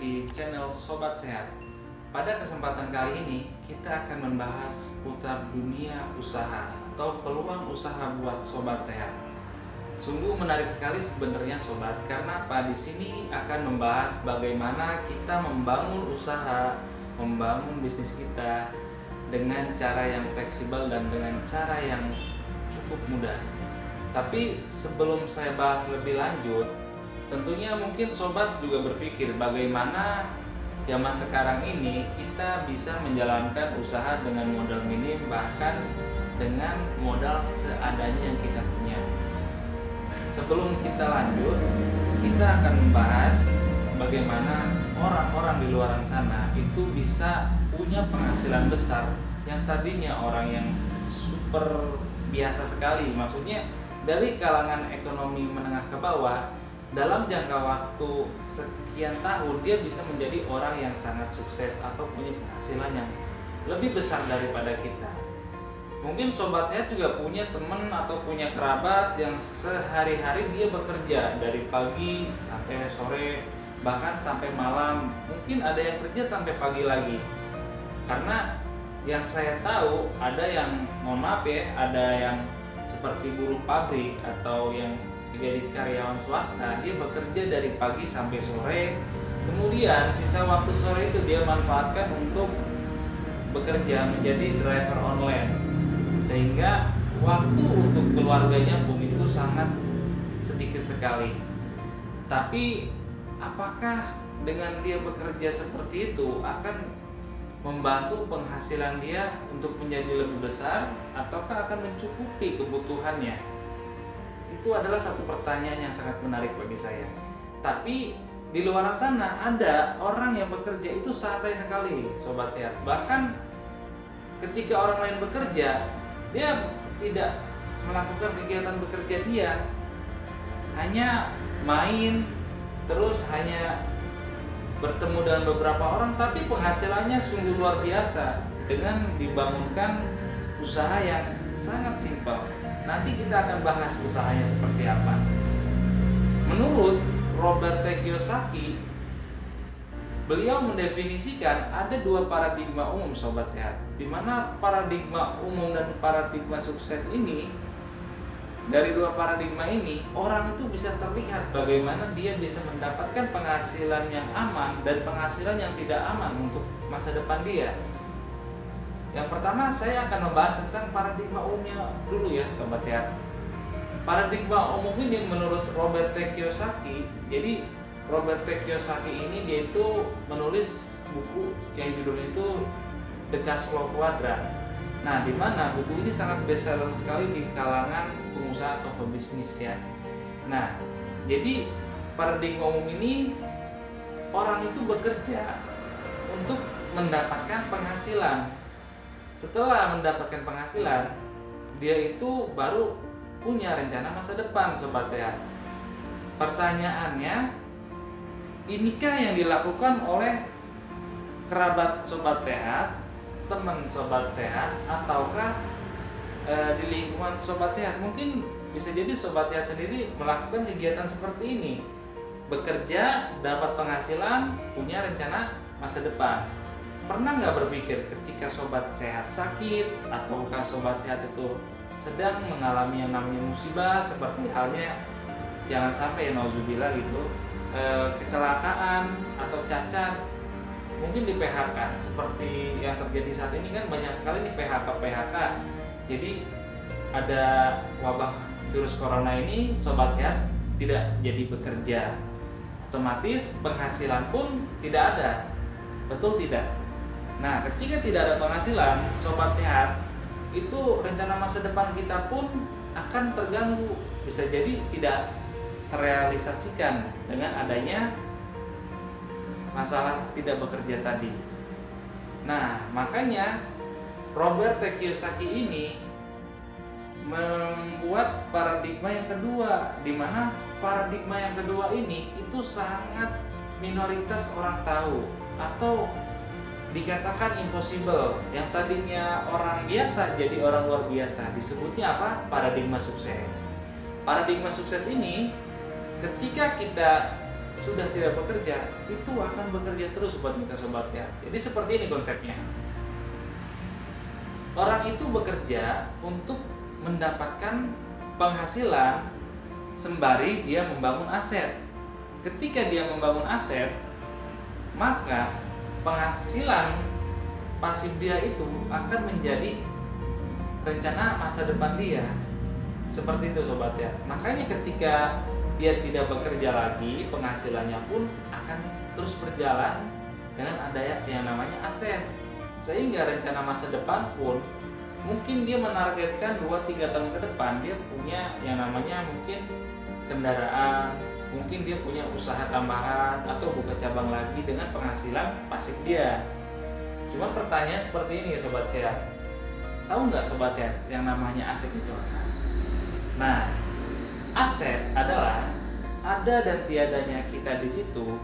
di channel Sobat Sehat. Pada kesempatan kali ini kita akan membahas seputar dunia usaha atau peluang usaha buat Sobat Sehat. Sungguh menarik sekali sebenarnya sobat, karena apa? Di sini akan membahas bagaimana kita membangun usaha, membangun bisnis kita dengan cara yang fleksibel dan dengan cara yang cukup mudah. Tapi sebelum saya bahas lebih lanjut, tentunya mungkin sobat juga berpikir bagaimana zaman sekarang ini kita bisa menjalankan usaha dengan modal minim, bahkan dengan modal seadanya yang kita punya. Sebelum kita lanjut, kita akan membahas bagaimana orang-orang di luar sana itu bisa punya penghasilan besar yang tadinya orang yang super biasa sekali, maksudnya dari kalangan ekonomi menengah ke bawah, dalam jangka waktu sekian tahun dia bisa menjadi orang yang sangat sukses atau punya penghasilan yang lebih besar daripada kita. Mungkin sobat sehat juga punya teman atau punya kerabat yang sehari-hari dia bekerja dari pagi sampai sore, bahkan sampai malam. Mungkin ada yang kerja sampai pagi lagi. Karena yang saya tahu ada yang, mohon maaf ya, ada yang seperti buruh pabrik atau yang jadi karyawan swasta, dia bekerja dari pagi sampai sore, kemudian sisa waktu sore itu dia manfaatkan untuk bekerja menjadi driver online, sehingga waktu untuk keluarganya pun itu sangat sedikit sekali. Tapi apakah dengan dia bekerja seperti itu akan membantu penghasilan dia untuk menjadi lebih besar, ataukah akan mencukupi kebutuhannya? Itu adalah satu pertanyaan yang sangat menarik bagi saya. Tapi di luar sana ada orang yang bekerja itu santai sekali, sobat sehat. Bahkan ketika orang lain bekerja, dia tidak melakukan kegiatan bekerja dia, hanya main, terus hanya bertemu dengan beberapa orang, tapi penghasilannya sungguh luar biasa dengan dibangunkan usaha yang sangat simpel. Nanti kita akan bahas usahanya seperti apa. Menurut Robert T. Kiyosaki, beliau mendefinisikan ada dua paradigma umum sobat sehat, di mana paradigma umum dan paradigma sukses ini, dari dua paradigma ini orang itu bisa terlihat bagaimana dia bisa mendapatkan penghasilan yang aman dan penghasilan yang tidak aman untuk masa depan dia. Yang pertama saya akan membahas tentang paradigma umumnya dulu ya sobat sehat. Paradigma umum ini menurut Robert T. Kiyosaki, jadi Robert T. Kiyosaki ini dia itu menulis buku yang judulnya itu The Cash Flow Quadrant. Nah, di mana buku ini sangat bestseller sekali di kalangan pengusaha atau pebisnis ya. Nah, jadi paradigma umum ini orang itu bekerja untuk mendapatkan penghasilan. Setelah mendapatkan penghasilan, dia itu baru punya rencana masa depan sobat sehat. Pertanyaannya, inikah yang dilakukan oleh kerabat sobat sehat, teman sobat sehat, ataukah di lingkungan sobat sehat? Mungkin bisa jadi sobat sehat sendiri melakukan kegiatan seperti ini, bekerja, dapat penghasilan, punya rencana masa depan. Pernah nggak berpikir ketika sobat sehat sakit, ataukah sobat sehat itu sedang mengalami yang namanya musibah, seperti halnya jangan sampai nauzubillah gitu, kecelakaan atau cacat, mungkin di PHK seperti yang terjadi saat ini kan banyak sekali di PHK. Jadi ada wabah virus corona ini, sobat sehat tidak jadi bekerja, otomatis penghasilan pun tidak ada, betul tidak? Nah, ketika tidak ada penghasilan, sobat sehat, itu rencana masa depan kita pun akan terganggu, bisa jadi tidak terrealisasikan dengan adanya masalah tidak bekerja tadi. Nah, makanya Robert T. Kiyosaki ini membuat paradigma yang kedua, di mana paradigma yang kedua ini itu sangat minoritas orang tahu, atau dikatakan impossible. Yang tadinya orang biasa jadi orang luar biasa. Disebutnya apa? Paradigma sukses. Paradigma sukses ini ketika kita sudah tidak bekerja, itu akan bekerja terus buat kita sobat sehat. Jadi seperti ini konsepnya. Orang itu bekerja untuk mendapatkan penghasilan sembari dia membangun aset. Ketika dia membangun aset, maka penghasilan pasif dia itu akan menjadi rencana masa depan dia. Seperti itu sobat sehat. Makanya ketika dia tidak bekerja lagi, penghasilannya pun akan terus berjalan dengan ada yang namanya aset. Sehingga rencana masa depan pun mungkin dia menargetkan 2-3 tahun ke depan dia punya yang namanya mungkin kendaraan, mungkin dia punya usaha tambahan atau buka cabang lagi dengan penghasilan pasif dia. Cuma pertanyaan seperti ini ya sobat sehat. Tahu nggak sobat sehat yang namanya aset itu apa? Nah, aset adalah ada dan tiadanya kita di situ,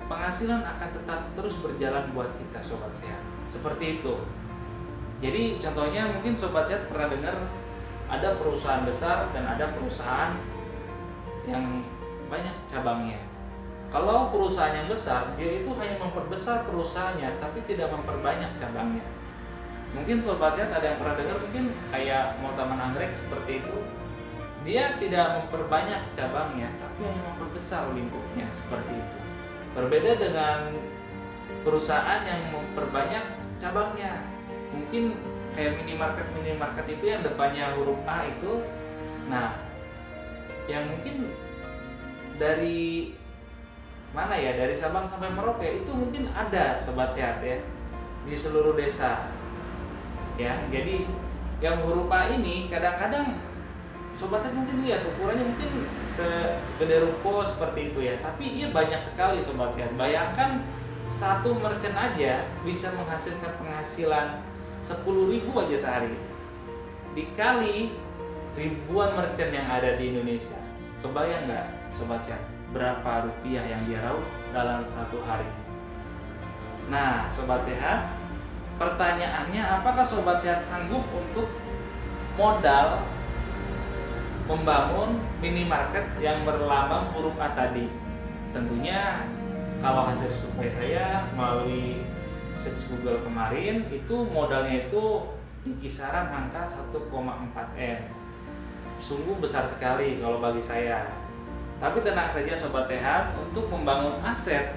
penghasilan akan tetap terus berjalan buat kita sobat sehat. Seperti itu. Jadi contohnya mungkin sobat sehat pernah dengar ada perusahaan besar dan ada perusahaan yang banyak cabangnya. Kalau perusahaan yang besar, dia itu hanya memperbesar perusahaannya tapi tidak memperbanyak cabangnya. Mungkin sobat sehat ada yang pernah dengar mungkin kayak Mall Taman Anggrek seperti itu. Dia tidak memperbanyak cabangnya tapi hanya memperbesar lingkupnya seperti itu. Berbeda dengan perusahaan yang memperbanyak cabangnya. Mungkin kayak minimarket itu yang depannya huruf A itu, nah yang mungkin dari mana ya, dari Sabang sampai Merauke itu mungkin ada sobat sehat ya di seluruh desa ya. Jadi yang huruf A ini kadang-kadang sobat sehat mungkin lihat ukurannya mungkin segede ruko seperti itu ya, tapi ia banyak sekali sobat sehat. Bayangkan satu merchant aja bisa menghasilkan penghasilan 10.000 aja sehari, dikali ribuan merchant yang ada di Indonesia. Kebayang nggak sobat sehat berapa rupiah yang dia raup dalam satu hari? Nah sobat sehat, pertanyaannya apakah sobat sehat sanggup untuk modal membangun minimarket yang berlambang huruf A tadi? Tentunya kalau hasil survei saya melalui search Google kemarin itu modalnya itu di kisaran angka 1,4 M. Sungguh besar sekali kalau bagi saya. Tapi tenang saja sobat sehat, untuk membangun aset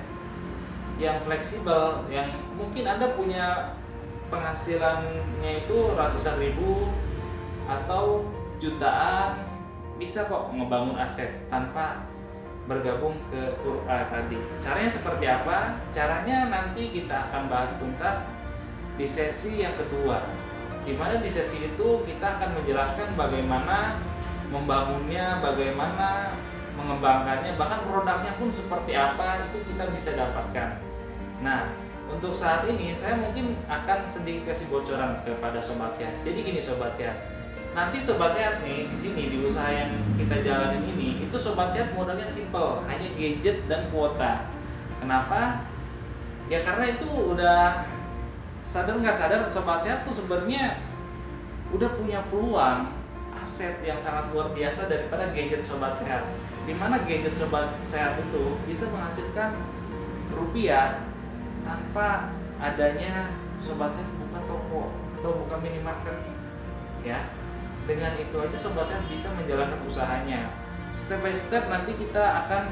yang fleksibel, yang mungkin Anda punya penghasilannya itu ratusan ribu atau jutaan, bisa kok ngebangun aset tanpa bergabung ke huruf A tadi. Caranya seperti apa? Caranya nanti kita akan bahas tuntas di sesi yang kedua, di mana di sesi itu kita akan menjelaskan bagaimana membangunnya, bagaimana mengembangkannya, bahkan produknya pun seperti apa itu kita bisa dapatkan. Nah, untuk saat ini saya mungkin akan sedikit kasih bocoran kepada sobat sehat. Jadi gini sobat sehat, nanti sobat sehat nih di sini di usaha yang kita jalanin ini itu sobat sehat modalnya simple, hanya gadget dan kuota. Kenapa? Ya karena itu udah sadar nggak sadar sobat sehat tuh sebenarnya udah punya peluang aset yang sangat luar biasa daripada gadget sobat sehat. Dimana gadget sobat sehat itu bisa menghasilkan rupiah tanpa adanya sobat sehat buka toko atau buka minimarket ya. Dengan itu aja sobat sehat bisa menjalankan usahanya. Step by step nanti kita akan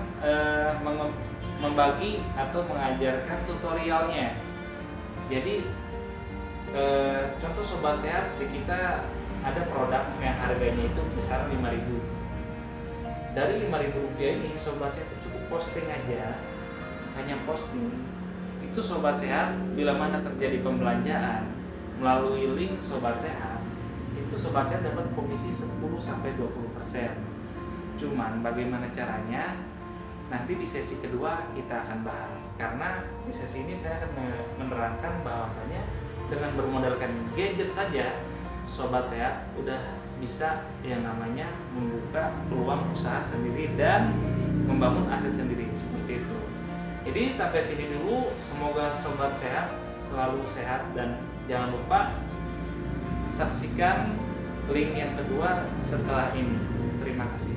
membagi atau mengajarkan tutorialnya. Jadi contoh sobat sehat, di kita ada produk yang harganya itu kisaran 5.000. Dari 5.000 rupiah ini sobat sehat cukup posting aja, hanya posting. Itu sobat sehat bila mana terjadi pembelanjaan melalui link sobat sehat, itu sobat sehat dapat komisi 10-20%. Cuman bagaimana caranya nanti di sesi kedua kita akan bahas, karena di sesi ini saya akan menerangkan bahwasanya dengan bermodalkan gadget saja sobat sehat udah bisa yang namanya membuka peluang usaha sendiri dan membangun aset sendiri seperti itu. Jadi sampai sini dulu, semoga sobat sehat selalu sehat dan jangan lupa saksikan link yang kedua setelah ini. Terima kasih.